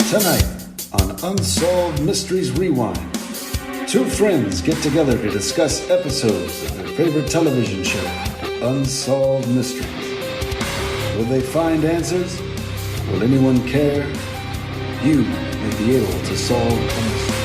Tonight on Unsolved Mysteries Rewind, two friends get together to discuss episodes of their favorite television show, Unsolved Mysteries. Will they find answers? Will anyone care? You may be able to solve a mystery.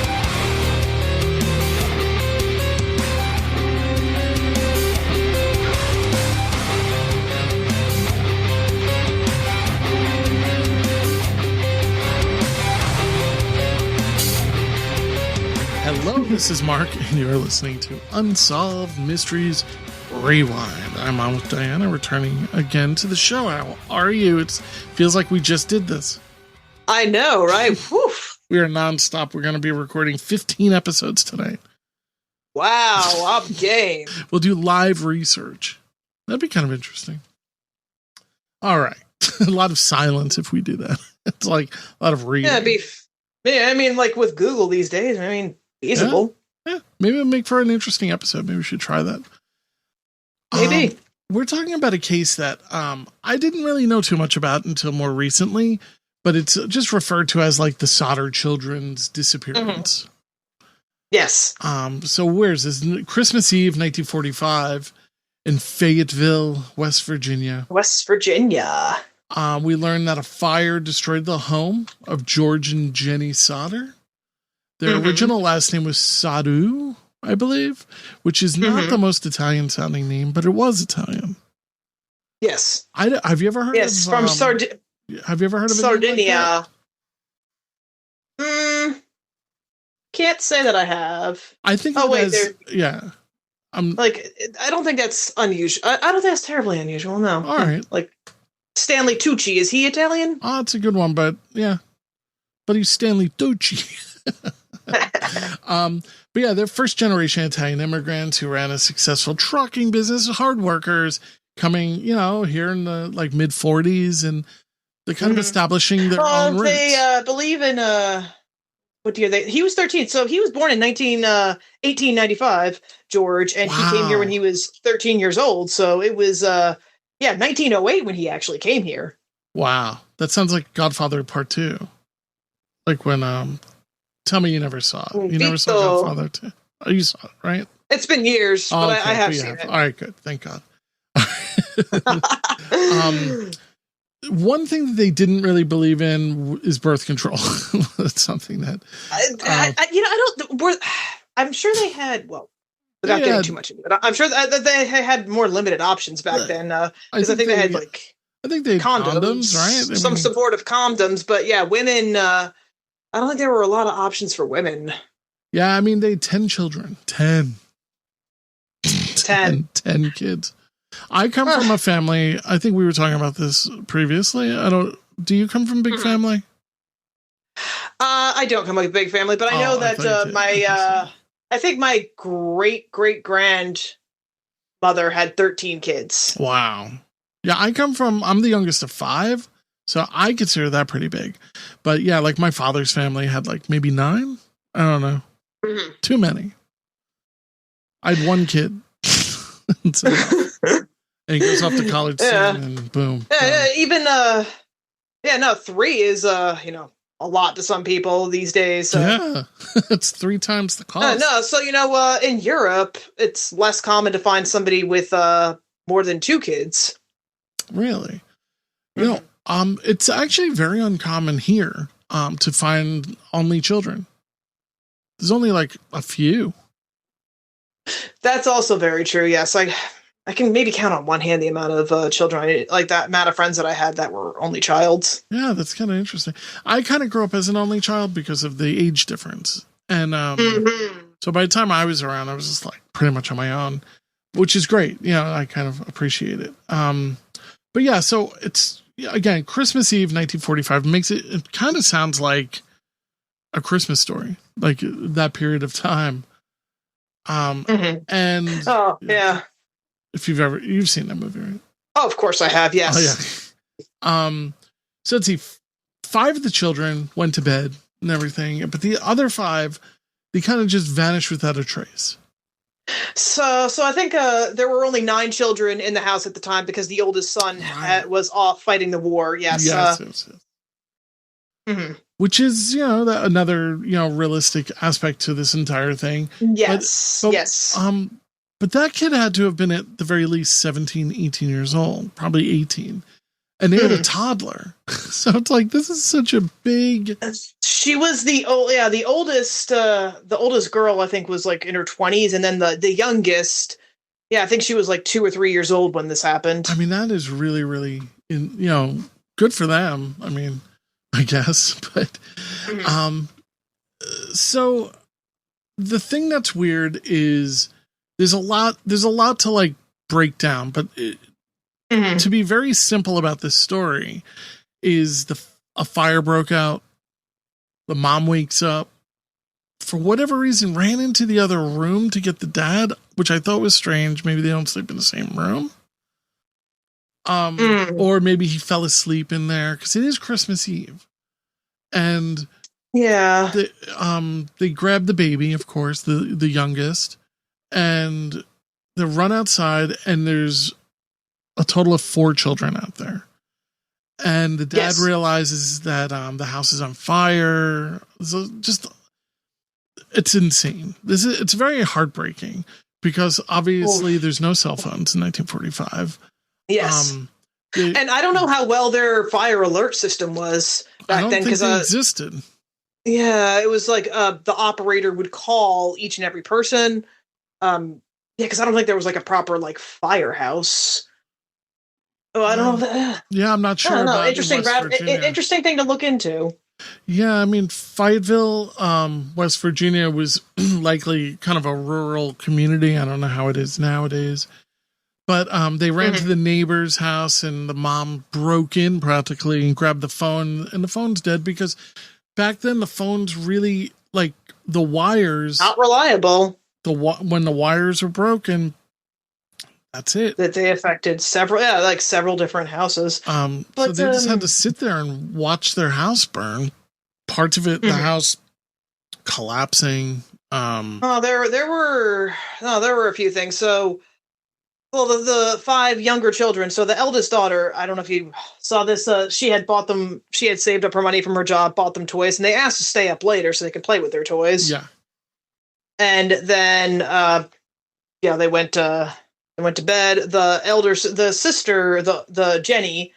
Hello, this is Mark, and you're listening to Unsolved Mysteries Rewind. I'm on with Diana, returning again to the show. How are you? It feels like we just did this. I know, right? Woof. We are nonstop. We're going to be recording 15 episodes tonight. Wow, I'm game. We'll do live research. That'd be kind of interesting. All right. A lot of silence if we do that. It's like a lot of reading. Yeah, I mean, like with Google these days, I mean, feasible. Yeah, maybe it'll make for an interesting episode. Maybe we should try that. Maybe. We're talking about a case that I didn't really know too much about until more recently, but it's just referred to as like the Sodder children's disappearance. Mm-hmm. Yes. So where's this? Christmas Eve, 1945 in Fayetteville, West Virginia. West Virginia. We learned that a fire destroyed the home of George and Jennie Sodder. Their original last name was Sodder, I believe, which is not the most Italian sounding name, but it was Italian. Yes. Have you ever heard of from Sardinia? Have you ever heard of Sardinia? Can't say that I have. I think. Yeah. I don't think that's unusual. I don't think that's terribly unusual. No. All right. Like Stanley Tucci, is he Italian? Oh, it's a good one, but yeah, but he's Stanley Tucci. But yeah, they're first generation Italian immigrants who ran a successful trucking business, hard workers coming, here in the like mid 40s, and they're kind of establishing their own roots. They believe in what year he was 13, so he was born in 1895, George, and he came here when he was 13 years old. So it was 1908 when he actually came here. Wow, that sounds like Godfather Part 2. Like when tell me you never saw it. You never saw Godfather 2. Oh, you saw it, right? It's been years, but I have seen it. All right, good. Thank God. One thing that they didn't really believe in is birth control. That's something that I'm sure they had. Well, without getting too much into it, I'm sure that they had more limited options back then. Because I think they had I think they had condoms, right? Some supportive condoms, but yeah, women. I don't think there were a lot of options for women. Yeah, I mean, they had 10 children. 10 kids. I come from a family, I think we were talking about this previously. Do you come from a big family? I don't come from a big family, but I know that I think my great-great-grandmother had 13 kids. Wow. Yeah, I'm the youngest of 5. So I consider that pretty big. But yeah, like my father's family had like maybe 9. I don't know. Mm-hmm. Too many. I had 1 kid. And he goes off to college soon and boom. Even 3 is a lot to some people these days. Yeah. It's 3 times the cost. So in Europe it's less common to find somebody with more than 2 kids. Really? It's actually very uncommon here to find only children. There's only like a few. That's also very true. Yes, I can maybe count on one hand the amount of children, like that amount of friends that I had that were only childs. Yeah, that's kind of interesting. I kind of grew up as an only child because of the age difference, and so by the time I was around, I was just like pretty much on my own, which is great. I kind of appreciate it. But yeah, so it's. Again, Christmas Eve, 1945 it kind of sounds like a Christmas story, like that period of time. And if you've seen that movie, right? Oh, of course I have. Yes. Oh, yeah. So let's see. 5 of the children went to bed and everything, but the other 5, they kind of just vanished without a trace. So I think there were only 9 children in the house at the time because the oldest son was off fighting the war. Yes. Yes. Mm-hmm. which is, another, realistic aspect to this entire thing. Yes. Yes. But that kid had to have been at the very least 17, 18 years old, probably 18. And they had a toddler. So it's like, this is such a big... She was the oldest girl, I think, was like in her 20s. And then the youngest, I think she was like 2 or 3 years old when this happened. I mean, that is really, really, good for them. I mean, I guess. But, so the thing that's weird is there's a lot to like break down, but to be very simple about this story is a fire broke out. The mom wakes up, for whatever reason, ran into the other room to get the dad, which I thought was strange. Maybe they don't sleep in the same room. Or maybe he fell asleep in there because it is Christmas Eve. And they grab the baby, of course, the youngest, and they run outside, and there's a total of 4 children out there. And the dad realizes that the house is on fire. So it's insane. It's very heartbreaking because obviously there's no cell phones in 1945. Yes. And I don't know how well their fire alert system was back then, because it existed. Yeah, it was like the operator would call each and every person. Because I don't think there was like a proper like firehouse. Oh, I don't know. Yeah, I'm not sure. About interesting thing to look into. Yeah, I mean, Fayetteville, West Virginia was likely kind of a rural community. I don't know how it is nowadays. But they ran to the neighbor's house, and the mom broke in practically and grabbed the phone, and the phone's dead because back then the phones really, like, the wires... Not reliable. When the wires were broken, that's it. That they affected several different houses. So they just had to sit there and watch their house burn. Parts of it, the house collapsing. There were a few things. So, well, the 5 younger children. So the eldest daughter, I don't know if you saw this. She had saved up her money from her job, bought them toys, and they asked to stay up later so they could play with their toys. Yeah. And then, they went to bed. The sister, the Jenny,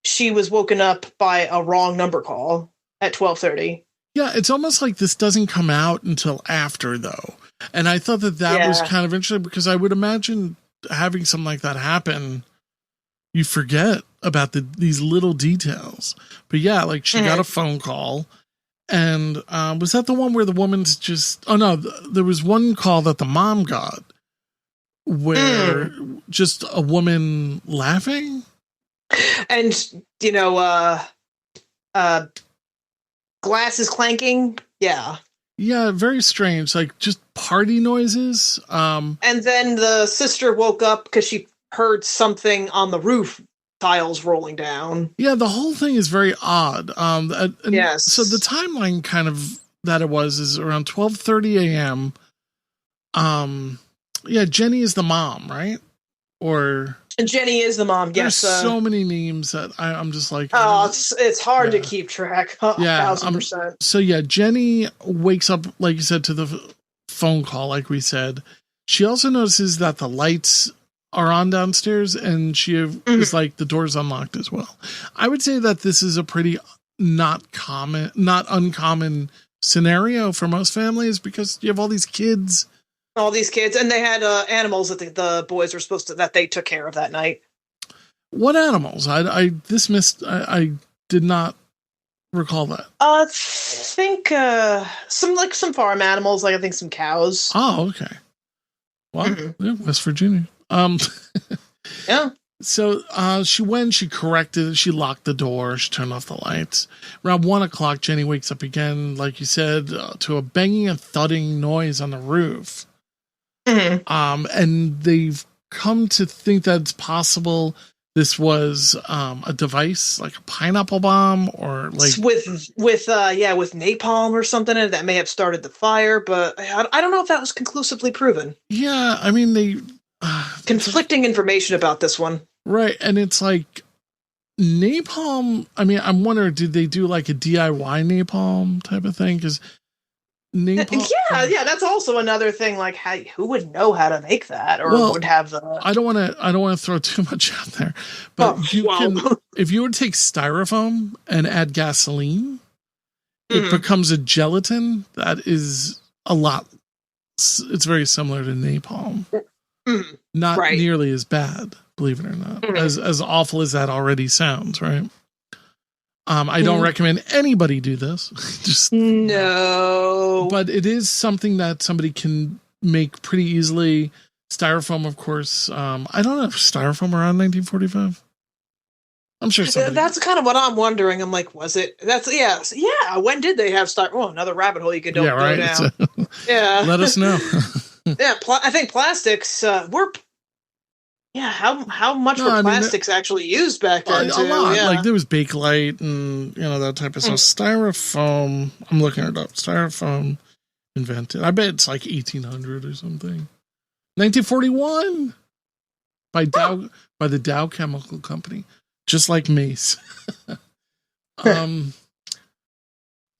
she was woken up by a wrong number call at 12:30. Yeah, it's almost like this doesn't come out until after, though. And I thought that was kind of interesting because I would imagine having something like that happen, you forget about these little details. But yeah, like she got a phone call. And was that the one where the woman's just... Oh, no, there was one call that the mom got where just a woman laughing. And, glasses clanking. Yeah. Yeah, very strange. Like just party noises. And then the sister woke up because she heard something on the roof. Tiles rolling down. Yeah, the whole thing is very odd. Yes. So the timeline kind of that it was is around 12:30 a.m. Jenny is the mom, right? Or Jenny is the mom. There's so many names that I'm just like, it's hard to keep track. 1,000%. So Jenny wakes up, like you said, to the phone call, like we said. She also notices that the lights are on downstairs, and she is like, the door's unlocked as well. I would say that this is a pretty not uncommon scenario for most families because you have all these kids. And they had animals that the boys were that they took care of that night. What animals? I did not recall that. I think some farm animals, like I think some cows. Oh, okay. Well, West Virginia. Yeah. So she corrected it. She locked the door. She turned off the lights. Around 1:00, Jenny wakes up again, like you said, to a banging and thudding noise on the roof. And they've come to think that it's possible this was a device like a pineapple bomb or like with napalm or something, and that may have started the fire. But I don't know if that was conclusively proven. Yeah, I mean they. Conflicting information about this one. Right. And it's like, napalm, I mean, I'm wondering, did they do like a DIY napalm type of thing? Because napalm, yeah, that's also another thing. Like, who would know how to make that, or would have the? I don't want to throw too much out there, but if you would take styrofoam and add gasoline, it becomes a gelatin that is a lot. It's very similar to napalm, not nearly as bad, believe it or not, as awful as that already sounds, right? I don't recommend anybody do this. Just no. But it is something that somebody can make pretty easily. Styrofoam, of course. I don't know if styrofoam around 1945. I'm sure somebody. That's kind of what I'm wondering. I'm like, was it? That's yeah. When did they have styrofoam? Oh, another rabbit hole you could go down. Yeah. Let us know. Yeah, I think plastics were. Yeah, how much were plastics actually used back then? A lot. Yeah. Like there was Bakelite and that type of stuff. Styrofoam. I'm looking it up. Styrofoam invented. I bet it's like 1800 or something. 1941 by the Dow Chemical Company, just like Mace.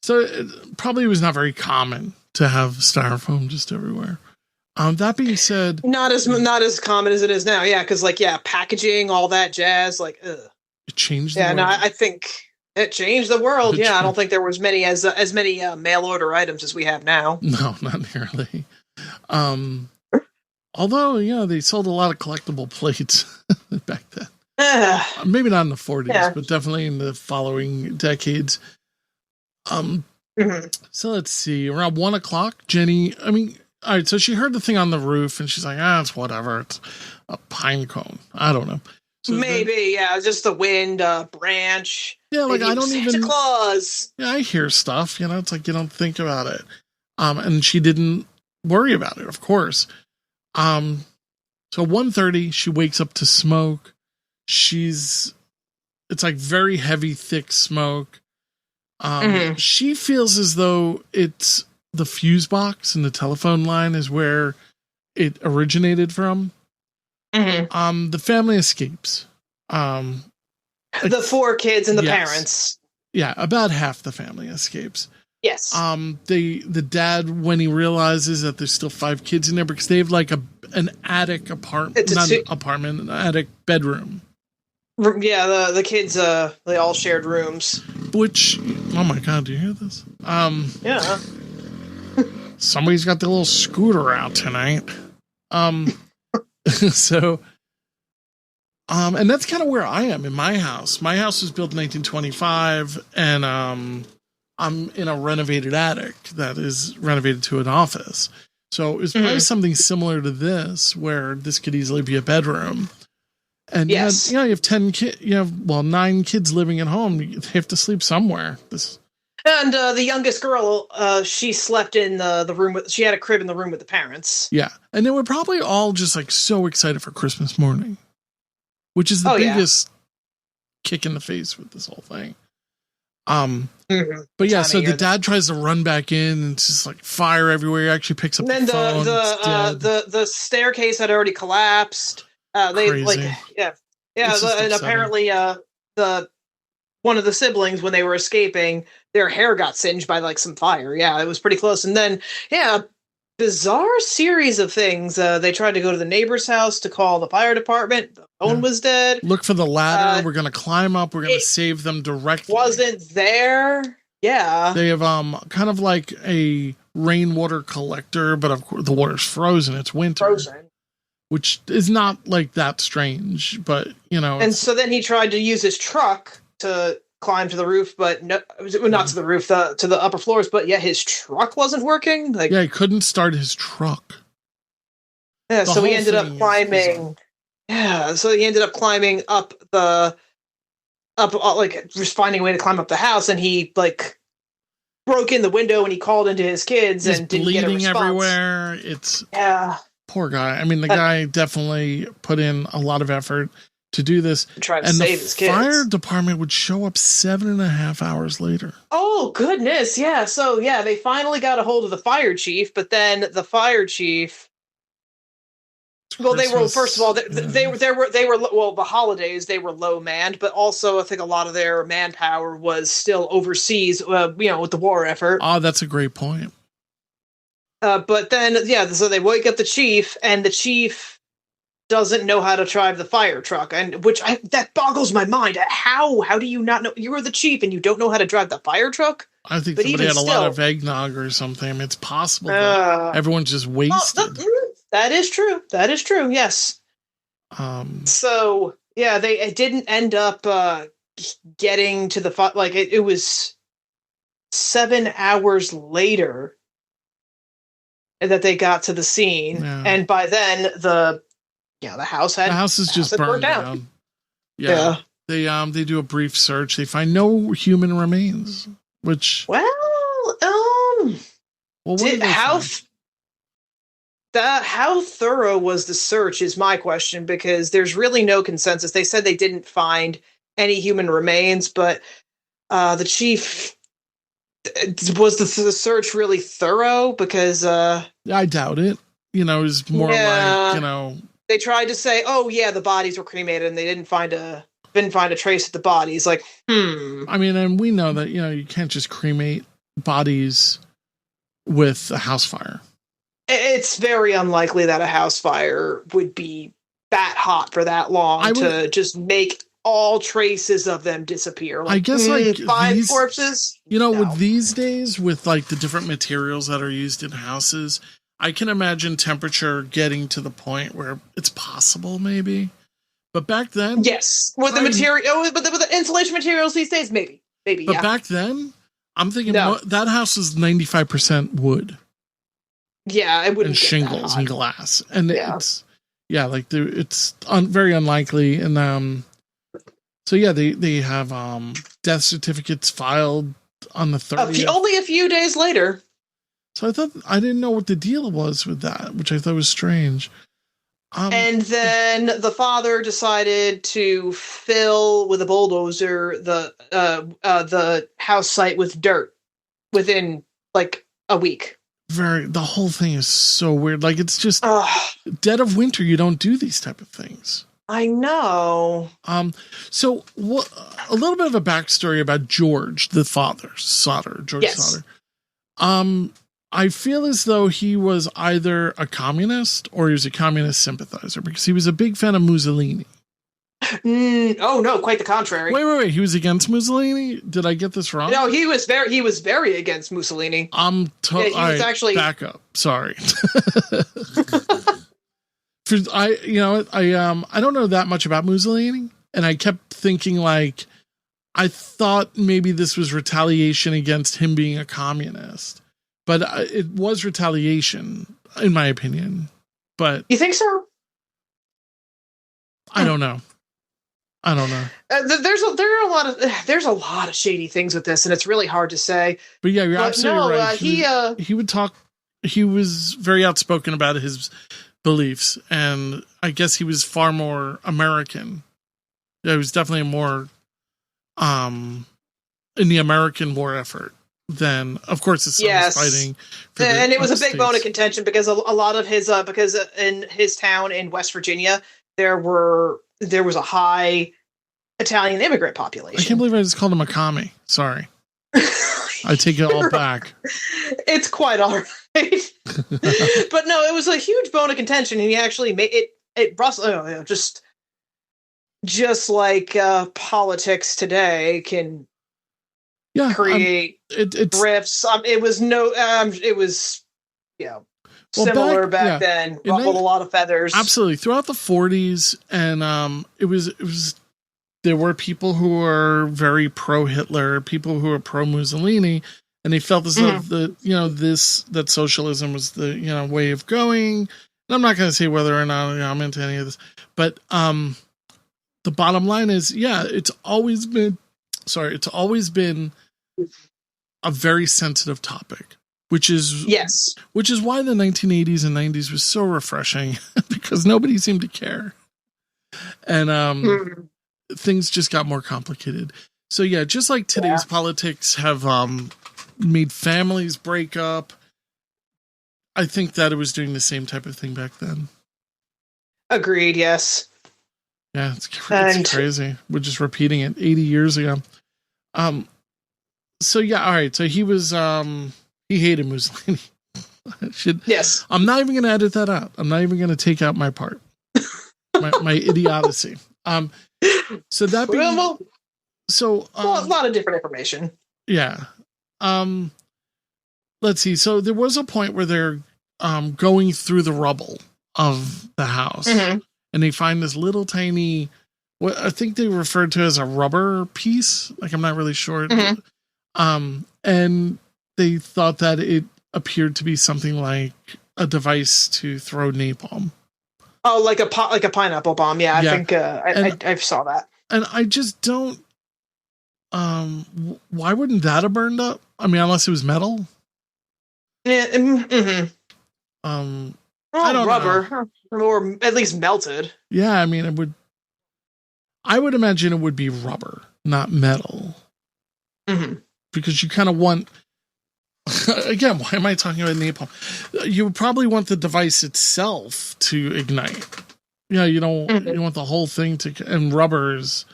So it probably was not very common to have styrofoam just everywhere. That being said, not as common as it is now. Yeah, because packaging, all that jazz, it changed. The world. I think it changed the world. I don't think there was as many mail order items as we have now. No, not nearly. Although they sold a lot of collectible plates back then. Maybe not in the 40s, but definitely in the following decades. So let's see. Around 1:00, Jenny. All right, so she heard the thing on the roof, and she's like, it's whatever. It's a pine cone. I don't know. So just the wind, branch. Yeah, I don't Santa Claus. Yeah, I hear stuff. It's like you don't think about it. And she didn't worry about it, of course. So 1:30, she wakes up to smoke. It's like very heavy, thick smoke. She feels as though it's the fuse box and the telephone line is where it originated from. The family escapes. The 4 kids and the parents. Yeah, about half the family escapes. Yes. The dad, when he realizes that there's still 5 kids in there, because they have like an attic apartment, an attic bedroom. Yeah, the kids, they all shared rooms. Which, oh my God, do you hear this? Yeah. Somebody's got the little scooter out tonight. So, and that's kind of where I am in my house. My house was built in 1925, and I'm in a renovated attic that is renovated to an office. So it was probably something similar to this, where this could easily be a bedroom. And you have 10 kids. You have 9 kids living at home. They have to sleep somewhere. And the youngest girl, she slept in the room she had a crib in the room with the parents. Yeah. And they were probably all just so excited for Christmas morning, which is the biggest kick in the face with this whole thing. But so the dad tries to run back in, and it's just fire everywhere. He actually picks up the phone. The staircase had already collapsed. Crazy. And apparently one of the siblings, when they were escaping, their hair got singed by some fire. Yeah, it was pretty close. And then bizarre series of things. They tried to go to the neighbor's house to call the fire department. The phone was dead. Look for the ladder. We're going to climb up. We're going to save them directly. Wasn't there. Yeah. They have kind of like a rainwater collector, but of course the water's frozen. It's winter. Frozen. Which is not that strange, but And so then he tried to use his truck to climb to the roof, but no, not to the roof, to the upper floors. But his truck wasn't working. He couldn't start his truck. Yeah, so he ended up climbing. Yeah, so he ended up climbing up just finding a way to climb up the house, and he broke in the window, and he called into his kids, and didn't get a response. Everywhere. Poor guy. The guy definitely put in a lot of effort to do this. Try to save his kids. The fire department would show up 7.5 hours later. Oh, goodness. Yeah. So, they finally got a hold of the fire chief, but then the fire chief Well, they were, Christmas, first of all, yeah. they were, well, the holidays, they were low manned, but also I think a lot of their manpower was still overseas, with the war effort. Oh, that's a great point. But then, so they wake up the chief, and the chief doesn't know how to drive the fire truck, and that boggles my mind. How do you not know? You're the chief and you don't know how to drive the fire truck? I think somebody had a lot of eggnog or something. I mean, it's possible that everyone's just wasted. That is true. That is true. Yes. So yeah, they didn't end up getting to the like it was 7 hours later that they got to the scene, and by then the house is just burned down. Yeah. They do a brief search. They find no human remains, which how thorough was the search is my question, because there's really no consensus. They said they didn't find any human remains, but the chief, was the search really thorough? Because I doubt it. It was more like, they tried to say, oh yeah, the bodies were cremated and they didn't find a trace of the bodies. Like, I mean, and we know that, you can't just cremate bodies with a house fire. It's very unlikely that a house fire would be that hot for that long to just make all traces of them disappear. Like, I guess like 5 corpses. With these days, with like the different materials that are used in houses, I can imagine temperature getting to the point where it's possible, maybe. But back then, yes, with the material, with the insulation materials these days, maybe. But back then, I'm thinking that house is 95% wood. Yeah, it wouldn't and shingles and glass, and it's very unlikely. And so they have death certificates filed on the 30th. Only a few days later. So I didn't know what the deal was with that, which I thought was strange. And then the father decided to fill with a bulldozer the house site with dirt within like a week. The whole thing is so weird. Like, it's just dead of winter. You don't do these type of things. I know. So a little bit of a backstory about George, the father, Sodder. I feel as though he was either a communist or he was a communist sympathizer, because he was a big fan of Mussolini. Oh no, quite the contrary. Wait. He was against Mussolini? Did I get this wrong? No, he was very against Mussolini. He was actually back up. Sorry. I don't know that much about Mussolini, and I kept thinking like I thought maybe this was retaliation against him being a communist, but it was retaliation in my opinion. But you think so? I don't know. There's a lot of shady things with this, and it's really hard to say. But yeah, you're absolutely right. He would talk. He was very outspoken about his beliefs, and I guess he was far more American. Yeah, he was definitely more in the American war effort than, of course, his son was fighting. And it was a big bone of contention because a lot of his because in his town in West Virginia there was a high Italian immigrant population. I can't believe I just called him a commie. Sorry. I take it all back. It's quite all right. But no, it was a huge bone of contention, and he actually made it just like politics today can create rifts. It was similar back then. Ruffled a lot of feathers. Absolutely. Throughout the 40s, and it was there were people who were very pro-Hitler, people who were pro-Mussolini, and they felt as though that socialism was the way of going. And I'm not going to say whether or not I'm into any of this, but the bottom line is, it's always been a very sensitive topic. Which is why the 1980s and 90s was so refreshing, because nobody seemed to care, and things just got more complicated. So yeah, just like today's politics have made families break up, I think that it was doing the same type of thing back then. Agreed. Yes. Yeah, it's crazy. We're just repeating it 80 years ago. So yeah, all right. So he was he hated Mussolini. Yes. I'm not even going to edit that out. I'm not even going to take out my part. my idiocy. So that being a lot of different information. Yeah. Let's see. So there was a point where they're going through the rubble of the house, and they find this little tiny, what I think they referred to as a rubber piece. Like, I'm not really sure. And they thought that it appeared to be something like a device to throw napalm. Oh, like a pineapple bomb. Yeah, I think I saw that. And I just don't. Why wouldn't that have burned up? I mean, unless it was metal. Yeah. I don't rubber, or at least melted. Yeah, I mean, it would. I would imagine it would be rubber, not metal, because you kind of want. Again, why am I talking about napalm? You would probably want the device itself to ignite. Yeah, you don't. You want the whole thing to. And rubber is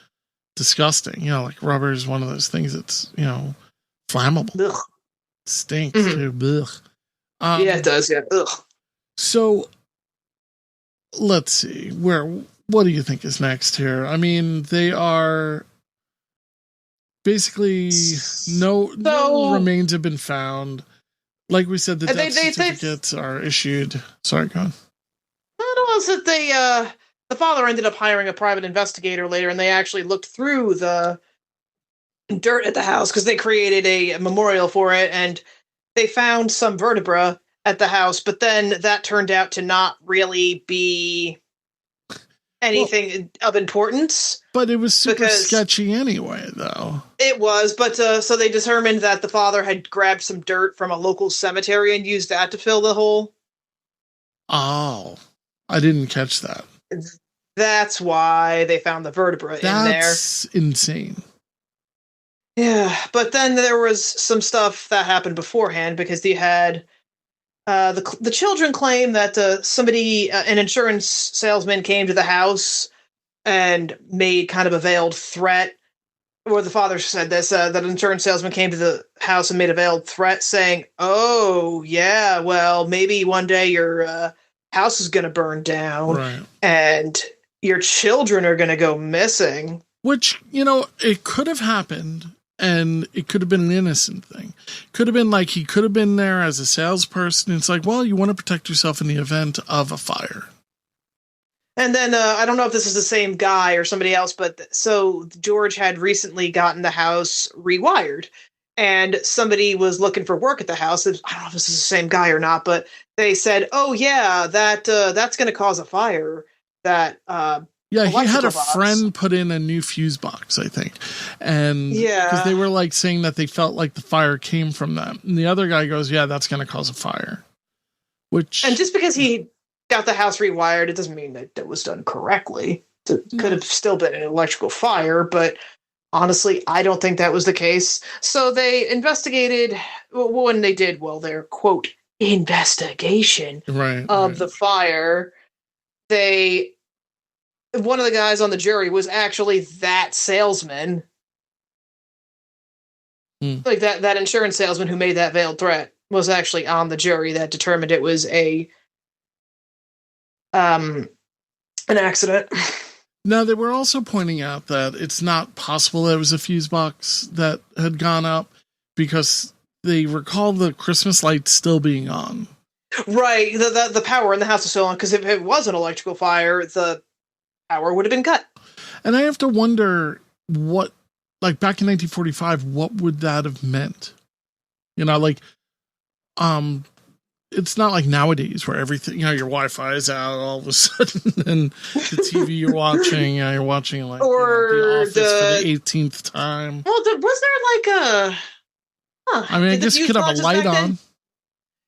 disgusting. You know, like rubber is one of those things that's flammable. Ugh. It stinks too. Ugh. Yeah, it does. Yeah. Ugh. So, let's see. What do you think is next here? I mean, they are basically no remains have been found. Like we said, the death certificates are issued. Sorry, go on. It was that the father ended up hiring a private investigator later, and they actually looked through the dirt at the house because they created a memorial for it, and they found some vertebra at the house, but then that turned out to not really be anything of importance. But it was super sketchy anyway, though. It was, but so they determined that the father had grabbed some dirt from a local cemetery and used that to fill the hole. Oh, I didn't catch that. That's why they found the vertebra in there. That's insane. Yeah, but then there was some stuff that happened beforehand because they had the children claim that an insurance salesman came to the house and made kind of a veiled threat. Or the father said this, that an insurance salesman came to the house and made a veiled threat saying, "Oh, yeah, well, maybe one day your house is going to burn down, right, and your children are going to go missing." Which, it could have happened. And it could have been an innocent thing. Could have been like he could have been there as a salesperson. It's like, well, you want to protect yourself in the event of a fire. And then I don't know if this is the same guy or somebody else, but so George had recently gotten the house rewired. And somebody was looking for work at the house. I don't know if this is the same guy or not, but they said, "Oh, yeah, that's going to cause a fire." Yeah, he had a friend put in a new fuse box, I think. And because they were like saying that they felt like the fire came from them. And the other guy goes, "Yeah, that's going to cause a fire." And just because he got the house rewired, it doesn't mean that it was done correctly. It could have still been an electrical fire, but honestly, I don't think that was the case. So they investigated when they did, their quote investigation of the fire. One of the guys on the jury was actually that salesman. Like that insurance salesman who made that veiled threat was actually on the jury that determined it was an accident. Now, they were also pointing out that it's not possible that it was a fuse box that had gone up because they recall the Christmas lights still being on. Right. The power in the house was still on because if it was an electrical fire, the power would have been cut. And I have to wonder what, like back in 1945, what would that have meant? It's not like nowadays where everything, your Wi-Fi is out all of a sudden and the TV you're watching, you're watching like The Office for the 18th time. Well, was there like I mean, I guess you could have a light on.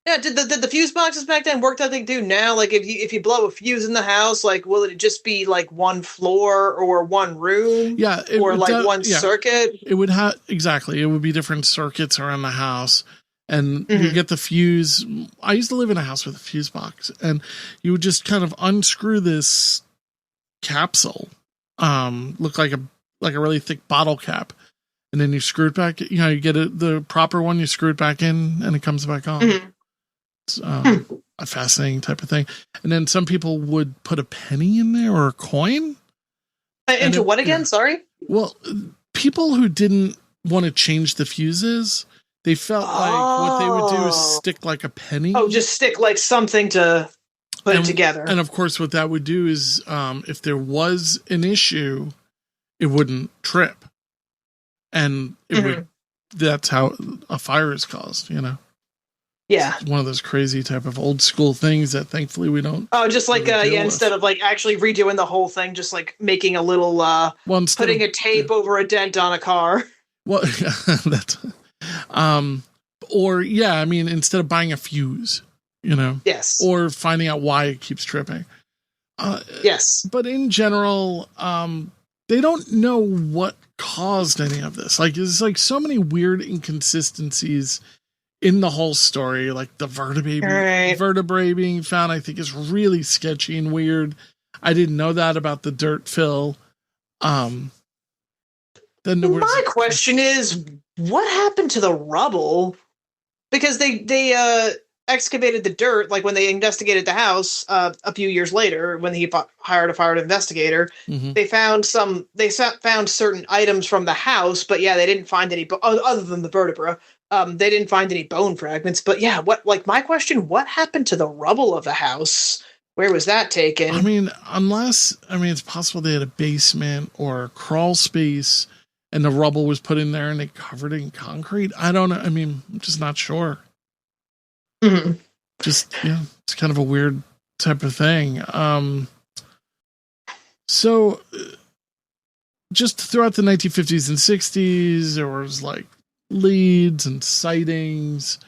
Yeah, did the fuse boxes back then work that they do now? Like, if you blow a fuse in the house, like, will it just be like one floor or one room? Yeah, or like one circuit? It would have exactly. It would be different circuits around the house, and you get the fuse. I used to live in a house with a fuse box, and you would just kind of unscrew this capsule, look like a really thick bottle cap, and then you screw it back. You know, you get the proper one, you screw it back in, and it comes back on. It's a fascinating type of thing. And then some people would put a penny in there or a coin. Into what again? Sorry. Well, people who didn't want to change the fuses, they felt like what they would do is stick like a penny. Oh, just stick like something to put it together. And of course, what that would do is, if there was an issue, it wouldn't trip, and it would. That's how a fire is caused. You know. Yeah, it's one of those crazy type of old school things that thankfully we don't. Oh, just like instead of like actually redoing the whole thing, just like making a little putting a tape over a dent on a car. Well, that's or yeah, I mean, instead of buying a fuse, you know, yes, or finding out why it keeps tripping. Yes, but in general, they don't know what caused any of this. Like, there's like so many weird inconsistencies in the whole story. Like the vertebrae being found, I think is really sketchy and weird. I didn't know that about the dirt fill. Then my question is, what happened to the rubble? Because they excavated the dirt, like when they investigated the house a few years later, when he hired a fire investigator. They found found certain items from the house, but yeah, they didn't find any other than the vertebra. They didn't find any bone fragments, but yeah, my question, what happened to the rubble of the house? Where was that taken? I mean, it's possible they had a basement or a crawl space and the rubble was put in there and they covered it in concrete. I don't know. I mean, I'm just not sure. Just, yeah, it's kind of a weird type of thing. So just throughout the 1950s and 60s, there was like leads and sightings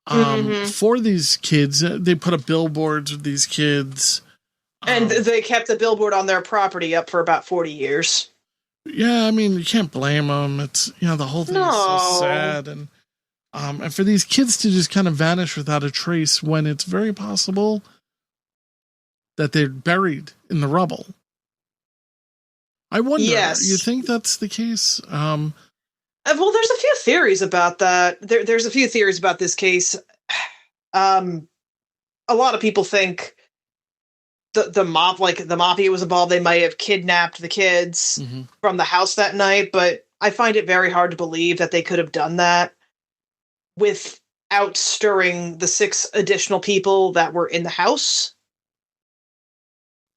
for these kids. They put up billboards with these kids. And they kept the billboard on their property up for about 40 years. Yeah, I mean, you can't blame them. It's, you know, the whole thing is so sad. And for these kids to just kind of vanish without a trace when it's very possible that they're buried in the rubble. I wonder, you think that's the case? Well, there's a few theories about that. There's a few theories about this case. A lot of people think the mafia was involved. They might have kidnapped the kids from the house that night, but I find it very hard to believe that they could have done that without stirring the 6 additional people that were in the house.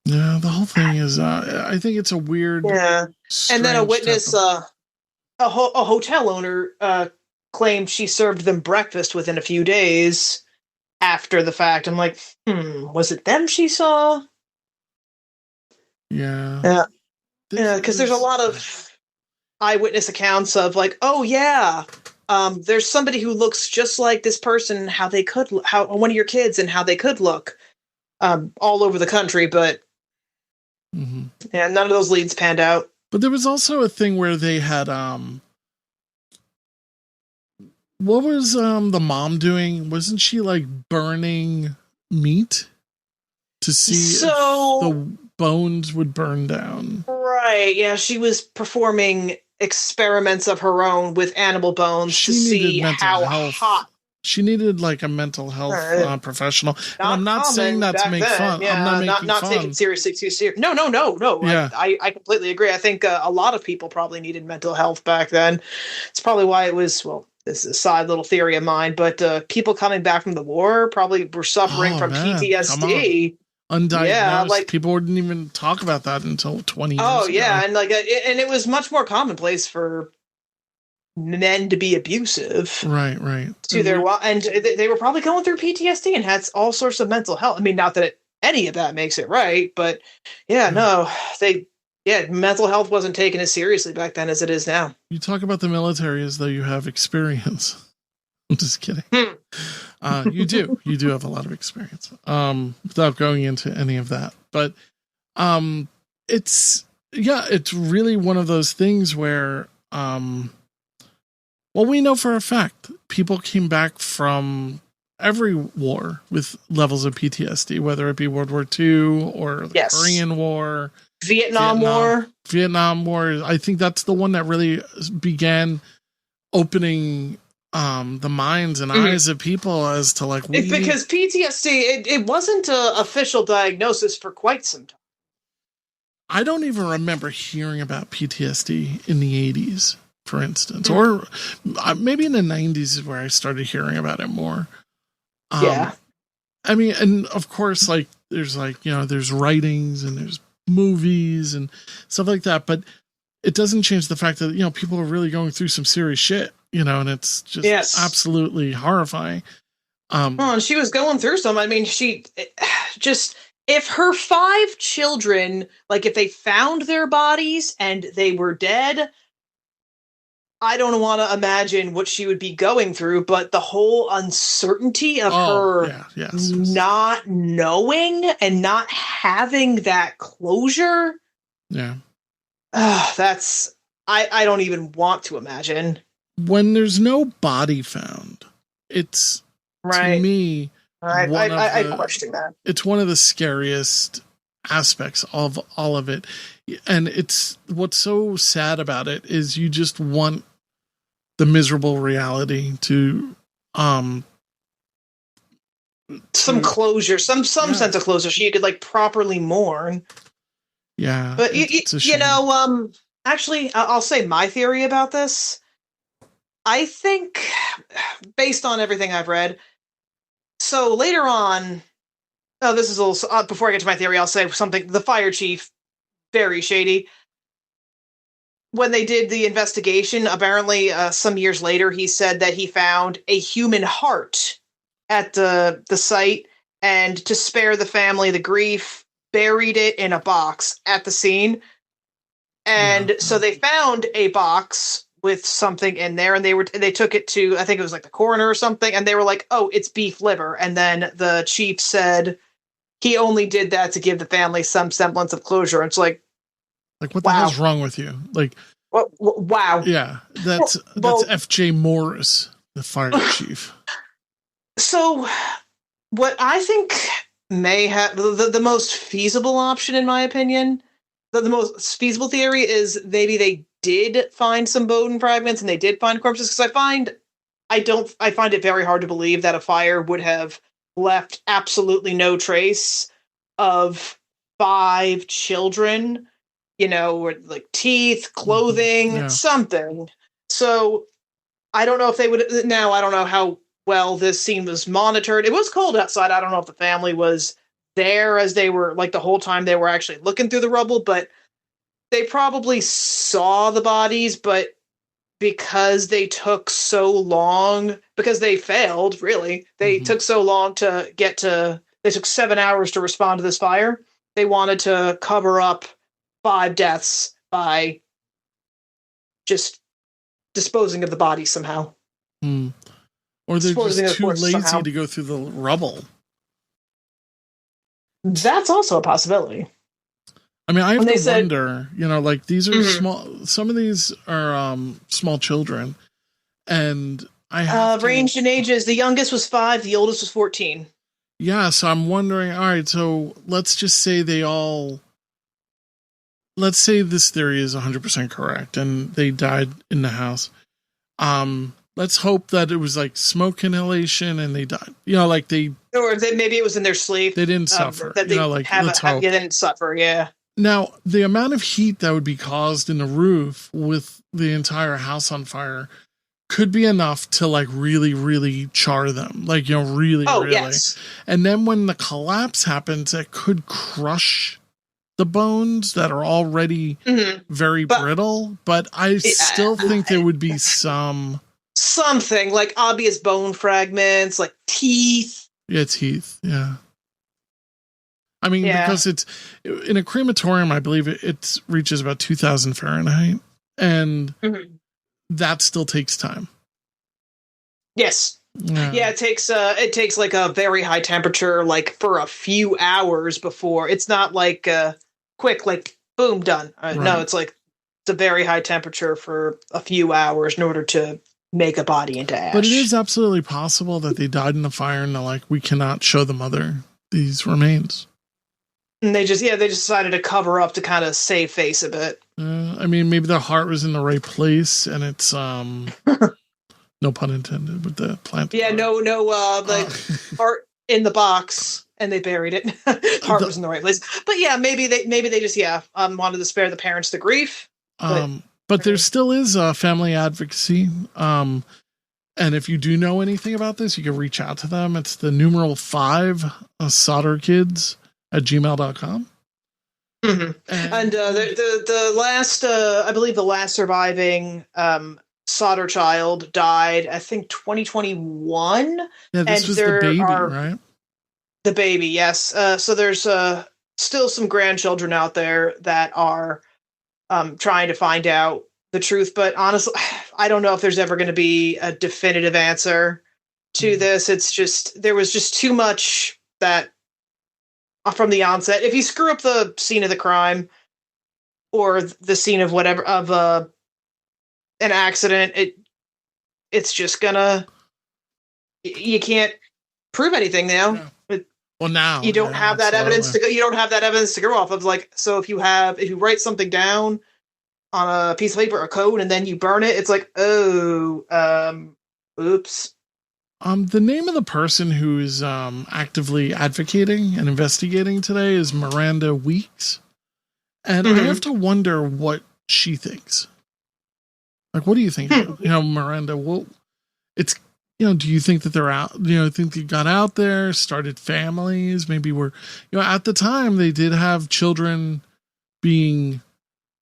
Yeah, the whole thing is, I think it's a weird. Yeah, and then a witness, a hotel owner, claimed she served them breakfast within a few days after the fact. I'm like, was it them she saw? Yeah. Yeah, because there's a lot of eyewitness accounts of like, oh yeah, there's somebody who looks just like this person, how one of your kids and how they could look, all over the country, but yeah, none of those leads panned out. But there was also a thing where they had, what was the mom doing? Wasn't she like burning meat to see if the bones would burn down? Right. Yeah, she was performing experiments of her own with animal bones to see how hot. She needed like a mental health professional. And I'm not saying that to make fun. Yeah, I'm not taking seriously too serious. No. Yeah. I completely agree. I think a lot of people probably needed mental health back then. It's probably why it was, well, this is a side little theory of mine, but people coming back from the war probably were suffering from PTSD. Undiagnosed. Yeah, like people wouldn't even talk about that until 20 years ago. Oh yeah, and and it was much more commonplace for men to be abusive, right to their and they were probably going through PTSD and had all sorts of mental health. I mean, not that any of that makes it right, but mental health wasn't taken as seriously back then as it is now. You talk about the military as though you have experience. I'm just kidding. You do have a lot of experience, without going into any of that, but it's really one of those things where well, we know for a fact people came back from every war with levels of PTSD, whether it be World War II or the Korean War, Vietnam War. I think that's the one that really began opening the minds and eyes of people as to like because PTSD it wasn't an official diagnosis for quite some time. I don't even remember hearing about PTSD in the 80s, for instance, or maybe in the 90s is where I started hearing about it more. I mean, and of course, like there's there's writings and there's movies and stuff like that, but it doesn't change the fact that people are really going through some serious shit, and it's just absolutely horrifying. And she was going through some. I mean, she just, if her 5 children, like if they found their bodies and they were dead, I don't want to imagine what she would be going through, but the whole uncertainty of her not knowing and not having that closure. Yeah. That's, I don't even want to imagine. When there's no body found, it's, to me, I question that. It's one of the scariest aspects of all of it. And it's what's so sad about it is you just want the miserable reality to some closure, some sense of closure, so you could like properly mourn. Yeah. But actually I'll say my theory about this. I think, based on everything I've read, so later on, this is a little, before I get to my theory, I'll say something. The fire chief, very shady. When they did the investigation, apparently some years later, he said that he found a human heart at the site, and to spare the family the grief, buried it in a box at the scene. And so they found a box with something in there, and they took it to, I think it was like the coroner or something, and they were like, "Oh, it's beef liver." And then the chief said he only did that to give the family some semblance of closure. It's like what the hell's wrong with you? Like, wow. Yeah, that's F.J. Maurice, the fire chief. So what I think may have the most feasible option, in my opinion, the most feasible theory is maybe they did find some bone fragments and they did find corpses, because I find it very hard to believe that a fire would have left absolutely no trace of 5 children, or like teeth, clothing, something. So I don't know if they would now. I don't know how well this scene was monitored. It was cold outside. I don't know if the family was there as they were, like, the whole time they were actually looking through the rubble, but they probably saw the bodies, but because they took so long, because they failed, really, they took so long to get to, they took 7 hours to respond to this fire. They wanted to cover up 5 deaths by just disposing of the body somehow. Or they're just too lazy to go through the rubble. That's also a possibility. I mean, I have to wonder, like, these are small, some of these are small children, and I have ranged in ages. The youngest was 5, the oldest was 14. Yeah, so I'm wondering, all right, so let's just say let's say this theory is 100% correct, and they died in the house. Let's hope that it was like smoke inhalation and they died. Or maybe it was in their sleep. They didn't suffer. Let's hope. They didn't suffer, yeah. Now, the amount of heat that would be caused in the roof with the entire house on fire could be enough to, like, really, really char them. Like, really, really. Yes. And then when the collapse happens, it could crush the bones that are already very brittle. But I still think there would be something like obvious bone fragments, like teeth. Yeah, teeth. Yeah. I mean, because it's in a crematorium, I believe it reaches about 2,000 Fahrenheit, and that still takes time. Yes. Yeah, it takes like a very high temperature, like for a few hours before. It's not like quick, like boom, done. Right. No, it's like it's a very high temperature for a few hours in order to make a body into ash. But it is absolutely possible that they died in the fire and they're like, we cannot show the mother these remains. And they just decided to cover up to kind of save face a bit. I mean, maybe their heart was in the right place, and it's no pun intended with the plant. Yeah, the heart in the box, and they buried it. Heart was in the right place, but yeah, maybe they just wanted to spare the parents the grief. But there still is family advocacy. And if you do know anything about this, you can reach out to them. It's the numeral 5 Sodder Kids at gmail.com. Mm-hmm. And the last, I believe the last surviving Sodder child died, I think 2021. Yeah, this was the baby, right? The baby, yes. So there's still some grandchildren out there that are trying to find out the truth. But honestly, I don't know if there's ever going to be a definitive answer to this. It's just, there was just too much that from the onset. If you screw up the scene of the crime or the scene of whatever, of an accident, it's just gonna, you can't prove anything now. Yeah. Well, now you don't have that evidence to go. You don't have that evidence to go off of. Like, so if you write something down on a piece of paper or code and then you burn it, it's like, oops. The name of the person who is actively advocating and investigating today is Miranda Weeks, and I have to wonder what she thinks. Like, what do you think? Miranda. Well, it's. Do you think that they're out? Think they got out there, started families? Maybe at the time they did have children being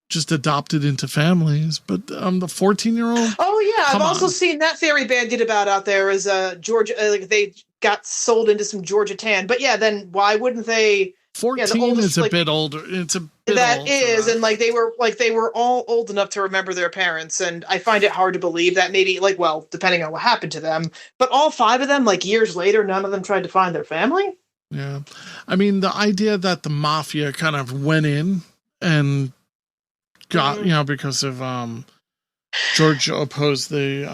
just adopted into families, but the 14-year-old. Oh yeah, I've also seen that theory bandied about out there as Georgia. Like they got sold into some Georgia tan, but yeah, then why wouldn't they? 14 is a bit older. It's a bit that old is, and they were all old enough to remember their parents, and I find it hard to believe that maybe depending on what happened to them, but all 5 of them, years later, none of them tried to find their family. Yeah, I mean the idea that the mafia kind of went in and got because of George opposed the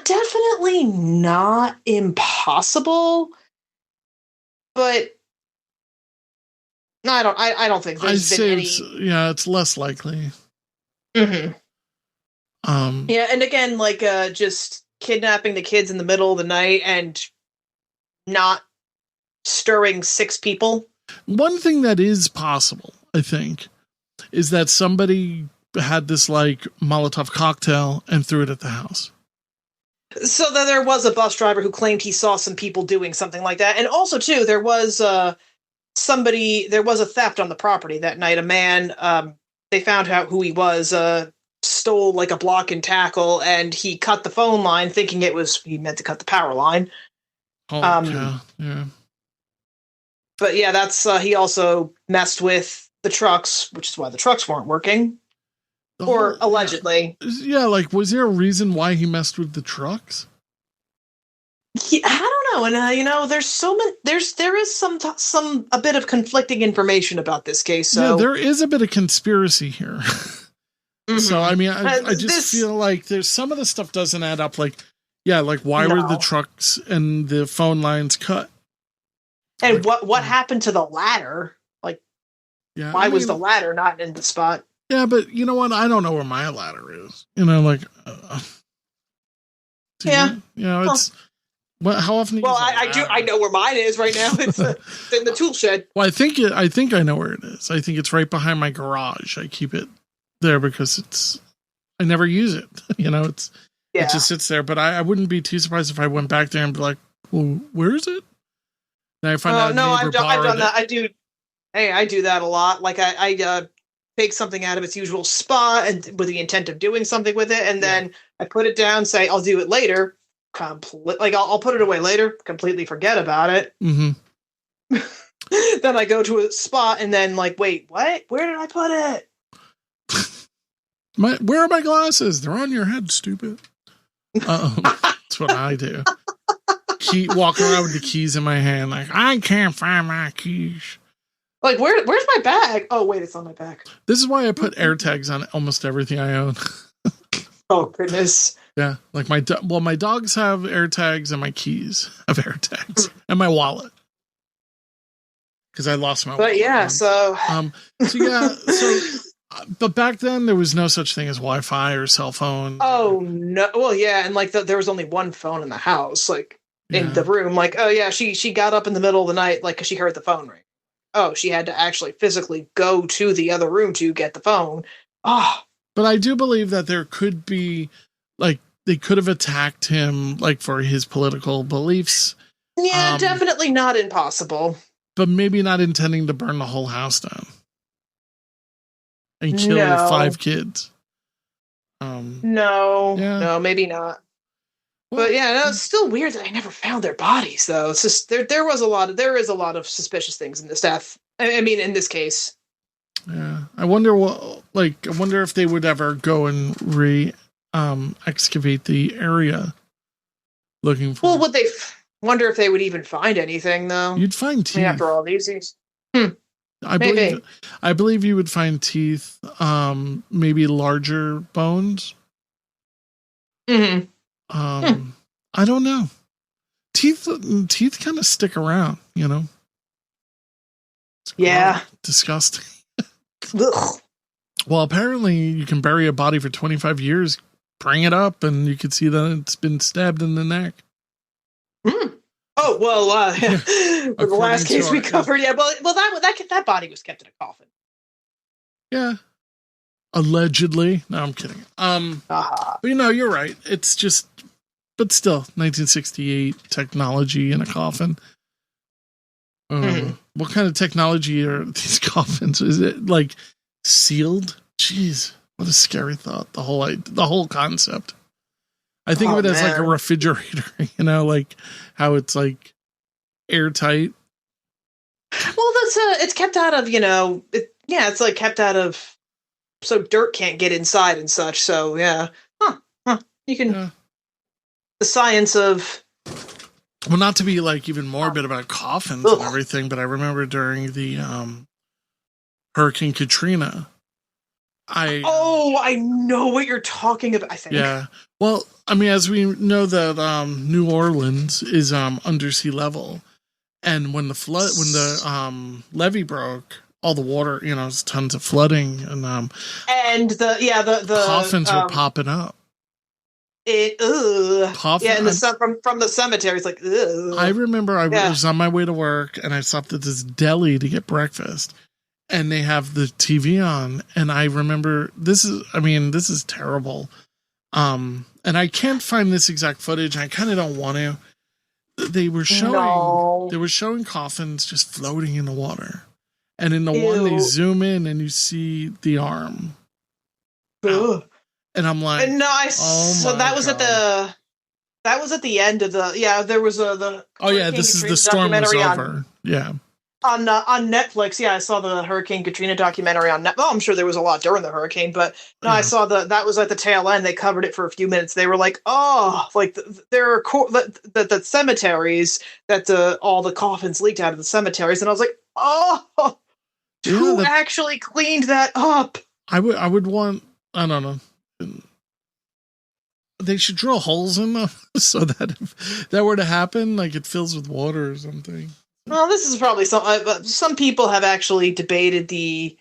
definitely not impossible. But no, I don't think there's been any. It's less likely. Mm-hmm. And again, just kidnapping the kids in the middle of the night and not stirring 6 people. One thing that is possible, I think, is that somebody had this Molotov cocktail and threw it at the house. So then there was a bus driver who claimed he saw some people doing something like that. And also, too, there was a theft on the property that night. A man, they found out who he was, stole a block and tackle, and he cut the phone line thinking he meant to cut the power line. Yeah. But yeah, that's, he also messed with the trucks, which is why the trucks weren't working. Allegedly. Yeah, was there a reason why he messed with the trucks? Yeah, I don't know. And, there's so many, there is a bit of conflicting information about this case. So yeah, there is a bit of conspiracy here. Mm-hmm. So, I mean, I just feel like there's some of the stuff doesn't add up. Why were the trucks and the phone lines cut? And what happened to the ladder? Why was the ladder not in the spot? Yeah, but you know what? I don't know where my ladder is. It's. Well, how often? I know where mine is right now. It's in the tool shed. Well, I think I know where it is. I think it's right behind my garage. I keep it there because I never use it. It just sits there. But I wouldn't be too surprised if I went back there and be like, well, where is it? Then I find out. No, I've done that. I do. Hey, I do that a lot. I take something out of its usual spot and with the intent of doing something with it, and then I put it down, say I'll do it later. I'll put it away later, completely forget about it. Mm-hmm. Then I go to a spot and then wait, what? Where did I put it? Where are my glasses? They're on your head, stupid. That's what I do. Walking around with the keys in my hand, I can't find my keys. Where's my bag? Oh, wait, it's on my back. This is why I put AirTags on almost everything I own. Oh, goodness. Yeah, like my dogs have AirTags and my keys have AirTags and my wallet because I lost my wallet. But yeah, but back then there was no such thing as Wi-Fi or cell phone. Oh no! Well, yeah, and like there was only one phone in the house, like in the room. Like, oh yeah, she got up in the middle of the night, like, because she heard the phone ring. Oh, she had to actually physically go to the other room to get the phone. Oh. But I do believe that there could be, like, they could have attacked him, like, for his political beliefs. Yeah, definitely not impossible. But maybe not intending to burn the whole house down and kill 5 kids. No, maybe not. Well, but yeah, no, it's still weird that I never found their bodies, though. It's just there is a lot of suspicious things in this death. I mean, in this case. Yeah, I wonder if they would ever go and excavate the area looking for. Well, would they wonder if they would even find anything, though? You'd find teeth. After all these things. I believe you would find teeth, maybe larger bones. Mm-hmm. I don't know. Teeth kind of stick around, you know? It's disgusting. Ugh. Well, apparently you can bury a body for 25 years, bring it up, and you can see that it's been stabbed in the neck. Mm. Oh, well, the last case we covered, that body was kept in a coffin. Yeah. Allegedly. No, I'm kidding. But you're right. It's just, but still, 1968 technology in a coffin. What kind of technology are these coffins? Is it like sealed? Jeez, what a scary thought. The whole concept. I think of it as like a refrigerator, you know, like how it's like airtight. Well, it's kept out of, it's like kept out of, so dirt can't get inside and such. So yeah, you can. The science of. Well, not to be like even morbid about coffins and everything, but I remember during the Hurricane Katrina, I know what you're talking about. I think. Yeah. Well, I mean, as we know that New Orleans is under sea level, and when the levee broke, all the water, there's tons of flooding, and the coffins were popping up. Coffin, yeah, and from the cemetery, it's like, ugh. I remember I was on my way to work, and I stopped at this deli to get breakfast, and they have the TV on, and I remember this is terrible. And I can't find this exact footage. I kind of don't want to. They were showing coffins just floating in the water, and in the one they zoom in and you see the arm. And I'm like, that was at the end of there was this is the storm was over. On Netflix. Yeah, I saw the Hurricane Katrina documentary on Netflix. Well, I'm sure there was a lot during the hurricane, but I saw that was at the tail end. They covered it for a few minutes. They were like, there are the cemeteries that all the coffins leaked out of the cemeteries, and I was like, who actually cleaned that up? I would want, I don't know. They should drill holes in them so that if that were to happen, like it fills with water or something. Well, this is probably some people have actually debated the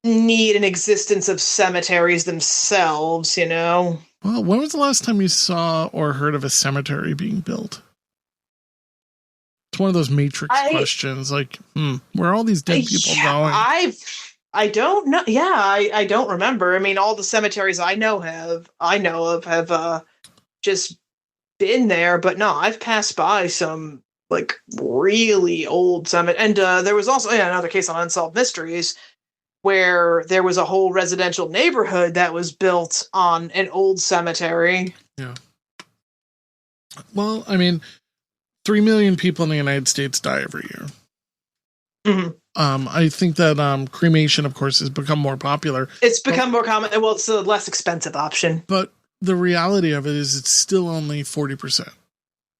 need and existence of cemeteries themselves, Well, when was the last time you saw or heard of a cemetery being built? It's one of those Matrix questions, like, where are all these dead people going? I don't know. Yeah, I don't remember. I mean, all the cemeteries I know of have just been there, but no, I've passed by some like really old cemetery. And there was also another case on Unsolved Mysteries where there was a whole residential neighborhood that was built on an old cemetery. Yeah. Well, I mean, 3 million people in the United States die every year. Mm-hmm. I think that cremation, of course, has become more popular. It's become more common. Well, it's a less expensive option. But the reality of it is it's still only 40%.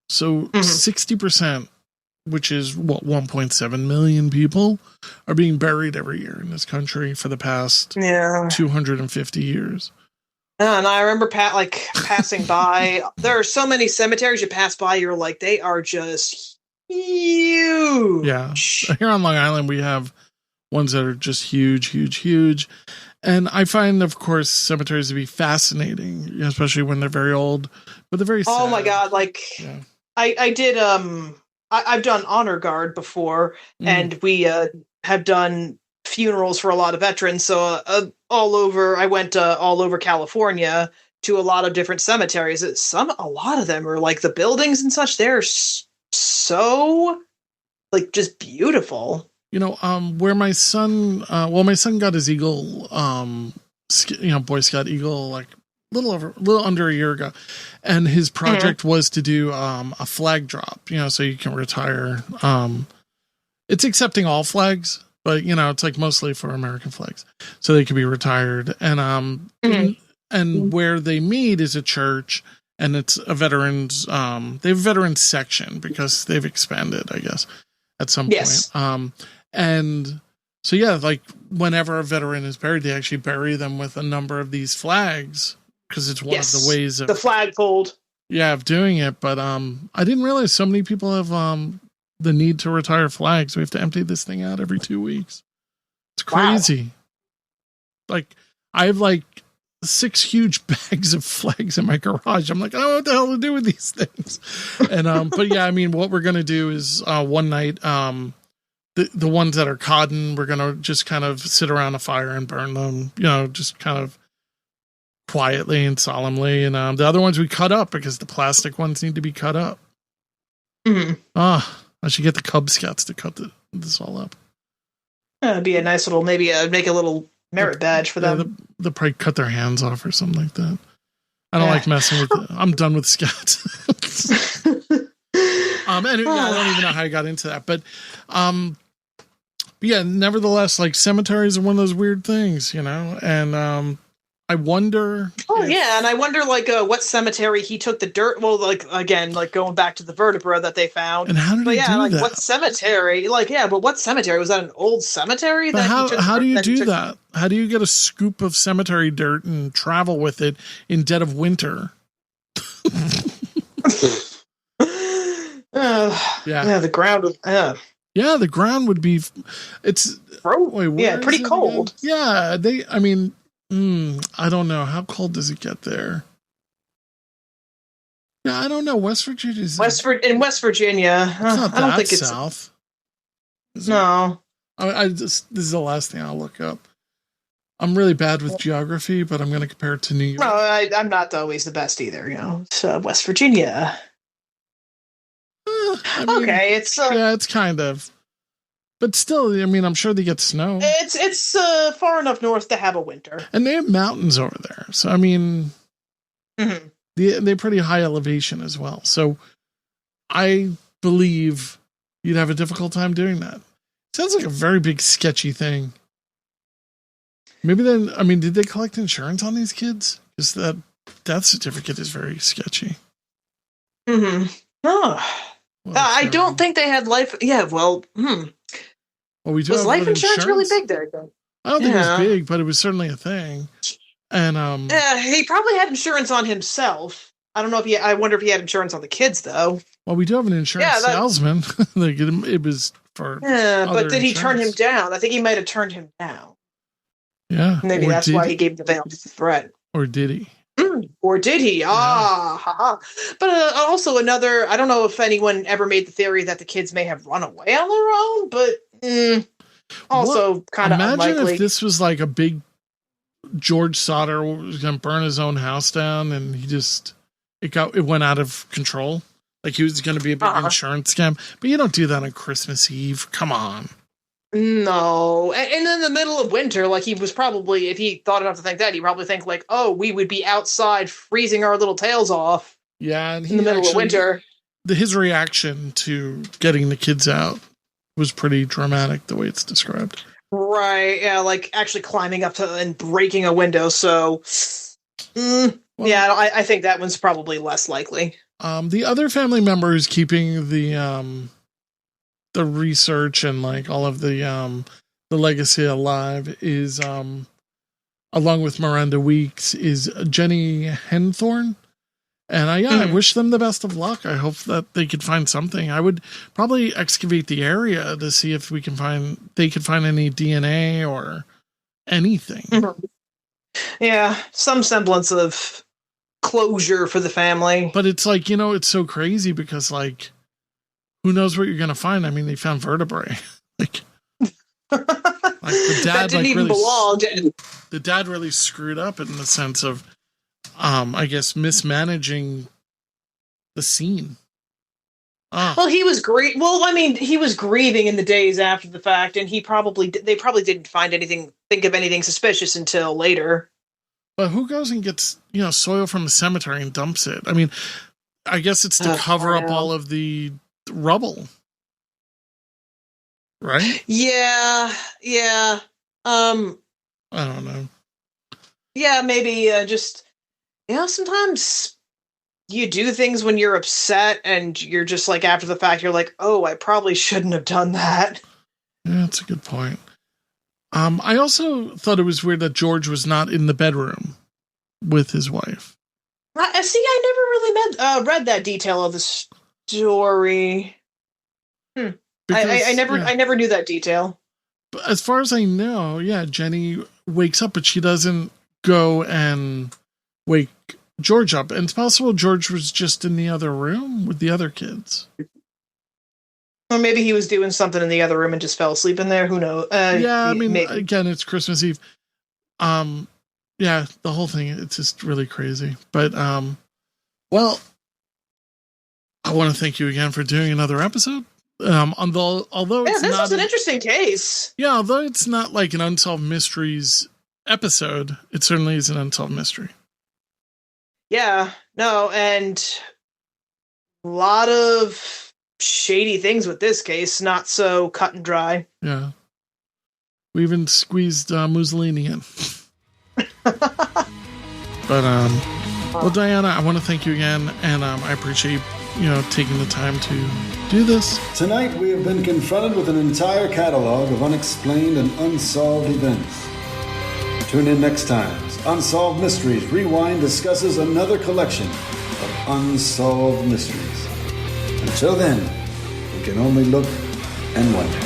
So 60%, which is 1.7 million people, are being buried every year in this country for the past 250 years. And I remember passing by. There are so many cemeteries you pass by. You're like, they are just huge. Yeah. Here on Long Island, we have ones that are just huge, huge, huge. And I find, of course, cemeteries to be fascinating, especially when they're very old, but they're very sad. Oh my God. Yeah. I did, I've done honor guard before, and we have done funerals for a lot of veterans. So I went all over California to a lot of different cemeteries. A lot of them are like the buildings and such. They're so like just beautiful. Where my son got his Eagle, Boy Scout Eagle, like a little under a year ago. And his project was to do a flag drop, so you can retire. It's accepting all flags, but it's like mostly for American flags, so they can be retired. And and where they meet is a church, and it's a veterans. They have a veterans section because they've expanded, I guess, at some point. And so like whenever a veteran is buried, they actually bury them with a number of these flags because it's one of the ways of the flagfold. Yeah, of doing it. But I didn't realize so many people have the need to retire flags. We have to empty this thing out every 2 weeks. It's crazy. Wow. Like I have 6 huge bags of flags in my garage. I'm like, I don't know what the hell to do with these things. And but yeah, I mean, what we're gonna do is one night, the ones that are cotton, we're gonna just kind of sit around a fire and burn them, just kind of quietly and solemnly. And the other ones we cut up because the plastic ones need to be cut up. I should get the Cub Scouts to cut this all up. It'd be a nice little, maybe make a little merit badge for them. They'll probably cut their hands off or something like that. I don't like messing with it. I'm done with Scouts. Anyway, I don't even know how I got into that, but yeah, nevertheless, cemeteries are one of those weird things, and I wonder. And I wonder what cemetery he took the dirt. Well, again, going back to the vertebra that they found. And how did he do that? What cemetery? But what cemetery was that? An old cemetery? But how do you do that? How do you get a scoop of cemetery dirt and travel with it in dead of winter? The ground. Yeah, the ground would be. It's pretty cold. Again? Yeah, I don't know. How cold does it get there? Yeah, I don't know. West Virginia. In West Virginia. I don't think it's south. No. This is the last thing I'll look up. I'm really bad with geography, but I'm going to compare it to New York. No, I'm not always the best either. It's West Virginia. It's kind of. But still, I'm sure they get snow. It's far enough north to have a winter. And they have mountains over there. So, they're pretty high elevation as well. So I believe you'd have a difficult time doing that. Sounds like a very big sketchy thing. Maybe then, did they collect insurance on these kids? Because that death certificate is very sketchy. Oh. Well, I don't think they had life. Yeah, well, Well, we do was life insurance really big there? I don't think it was big, but it was certainly a thing. And he probably had insurance on himself. I don't know if I wonder if he had insurance on the kids though. Well, we do have an insurance salesman. It was for. Yeah, but did he turn him down? I think he might have turned him down. Yeah, maybe that's why he gave the veiled threat. Or did he? Or did he? Yeah. But also another. I don't know if anyone ever made the theory that the kids may have run away on their own, but also kind of unlikely. Imagine if this was like a big George Sodder was going to burn his own house down, and it went out of control. Like he was going to be a big insurance scam, but you don't do that on Christmas Eve. Come on. No. And in the middle of winter, he was probably, if he thought enough to think that, he'd probably think we would be outside freezing our little tails off. Yeah. And in the middle of winter. His reaction to getting the kids out was pretty dramatic, the way it's described. Right. Yeah. Actually climbing up to and breaking a window. So, I think that one's probably less likely. The other family member who's keeping the research and all of the legacy alive is along with Miranda Weeks, is Jenny Henthorne. And I wish them the best of luck. I hope that they could find something. I would probably excavate the area to see if they could find any DNA or anything. Mm-hmm. Yeah, some semblance of closure for the family. But it's like, it's so crazy because, like, who knows what you're going to find? I mean, they found vertebrae. like the dad that didn't even belong. The dad really screwed up in the sense of, I guess, mismanaging the scene. Well, he was he was grieving in the days after the fact, and they probably didn't think of anything suspicious until later. But who goes and gets, soil from a cemetery and dumps it? I mean, I guess it's to cover up all of the rubble. Right? Yeah. I don't know. Yeah, maybe just, sometimes you do things when you're upset and you're just like, after the fact, you're like, oh, I probably shouldn't have done that. Yeah, that's a good point. I also thought it was weird that George was not in the bedroom with his wife. See, I never really read that detail of the story. Because, I never knew that detail. But as far as I know, yeah, Jenny wakes up, but she doesn't go and wake George up. And it's possible George was just in the other room with the other kids. Or maybe he was doing something in the other room and just fell asleep in there. Who knows? Yeah, I mean, again, it's Christmas Eve. Yeah, the whole thing, it's just really crazy. But, well, I want to thank you again for doing another episode. Although it's this not is an interesting case. Yeah, although it's not like an Unsolved Mysteries episode, it certainly is an Unsolved Mystery. Yeah, no, and a lot of shady things with this case, not so cut and dry. Yeah. We even squeezed Mussolini in. But, well, Diana, I want to thank you again, and I appreciate taking the time to do this. Tonight we have been confronted with an entire catalog of unexplained and unsolved events. Tune in next time as Unsolved Mysteries Rewind discusses another collection of unsolved mysteries. Until then, we can only look and wonder.